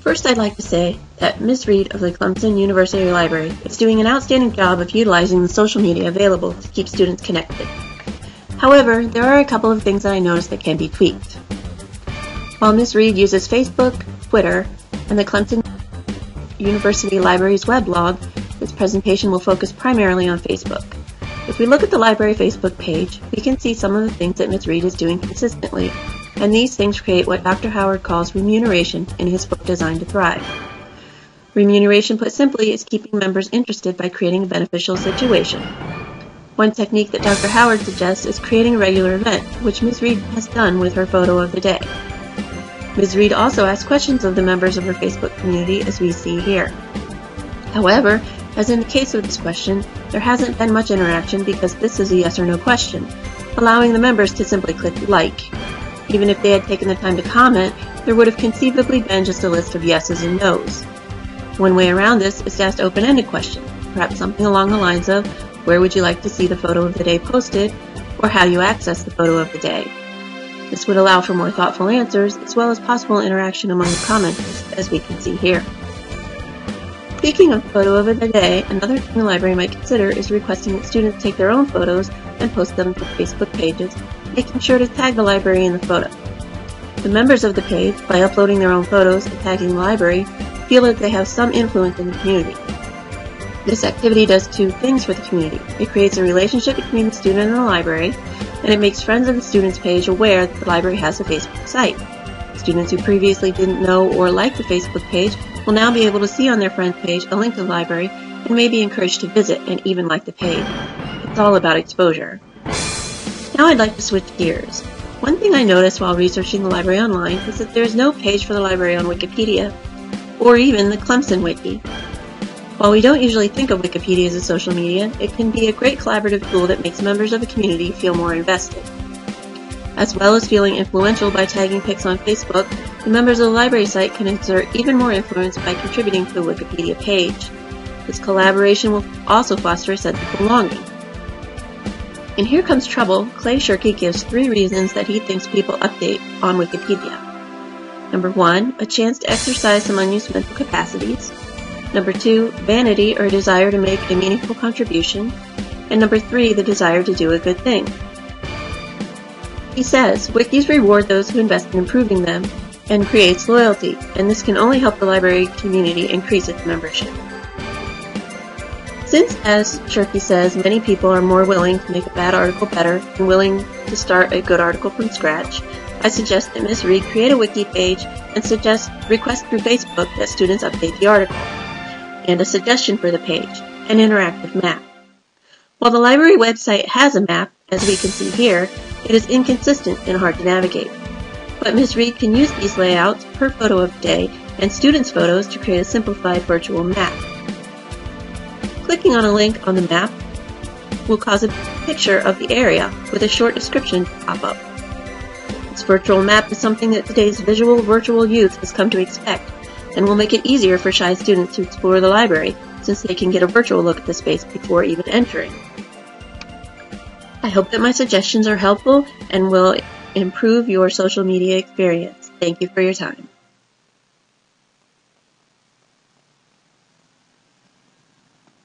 First, I'd like to say that Ms. Reed of the Clemson University Library is doing an outstanding job of utilizing the social media available to keep students connected. However, there are a couple of things that I noticed that can be tweaked. While Ms. Reed uses Facebook, Twitter, and the Clemson University Library's weblog, this presentation will focus primarily on Facebook. If we look at the library Facebook page, we can see some of the things that Ms. Reed is doing consistently, and these things create what Dr. Howard calls remuneration in his book Designed to Thrive. Remuneration, put simply, is keeping members interested by creating a beneficial situation. One technique that Dr. Howard suggests is creating a regular event, which Ms. Reed has done with her photo of the day. Ms. Reed also asks questions of the members of her Facebook community, as we see here. However, as in the case of this question, there hasn't been much interaction because this is a yes or no question, allowing the members to simply click like. Even if they had taken the time to comment, there would have conceivably been just a list of yeses and nos. One way around this is to ask open-ended questions, perhaps something along the lines of, where would you like to see the photo of the day posted, or how you access the photo of the day. This would allow for more thoughtful answers, as well as possible interaction among the commenters, as we can see here. Speaking of photo of the day, another thing the library might consider is requesting that students take their own photos and post them to Facebook pages, making sure to tag the library in the photo. The members of the page, by uploading their own photos and tagging the library, feel that they have some influence in the community. This activity does two things for the community. It creates a relationship between the student and the library, and it makes friends of the student's page aware that the library has a Facebook site. Students who previously didn't know or like the Facebook page will now be able to see on their friend's page a link to the library and may be encouraged to visit and even like the page. It's all about exposure. Now I'd like to switch gears. One thing I noticed while researching the library online is that there is no page for the library on Wikipedia, or even the Clemson Wiki. While we don't usually think of Wikipedia as a social media, it can be a great collaborative tool that makes members of a community feel more invested. As well as feeling influential by tagging pics on Facebook, the members of the library site can exert even more influence by contributing to the Wikipedia page. This collaboration will also foster a sense of belonging. In Here Comes Trouble, Clay Shirky gives 3 reasons that he thinks people update on Wikipedia. Number 1, a chance to exercise some unused mental capacities. Number 2, vanity or a desire to make a meaningful contribution. And number 3, the desire to do a good thing. He says, wikis reward those who invest in improving them and creates loyalty, and this can only help the library community increase its membership. Since, as Shirky says, many people are more willing to make a bad article better than willing to start a good article from scratch, I suggest that Ms. Reed create a wiki page and request through Facebook that students update the article, and a suggestion for the page, an interactive map. While the library website has a map, as we can see here, it is inconsistent and hard to navigate. But Ms. Reed can use these layouts, her photo of the day, and students' photos to create a simplified virtual map. Clicking on a link on the map will cause a picture of the area with a short description to pop up. This virtual map is something that today's visual virtual youth has come to expect, and will make it easier for shy students to explore the library, since they can get a virtual look at the space before even entering. I hope that my suggestions are helpful and will improve your social media experience. Thank you for your time.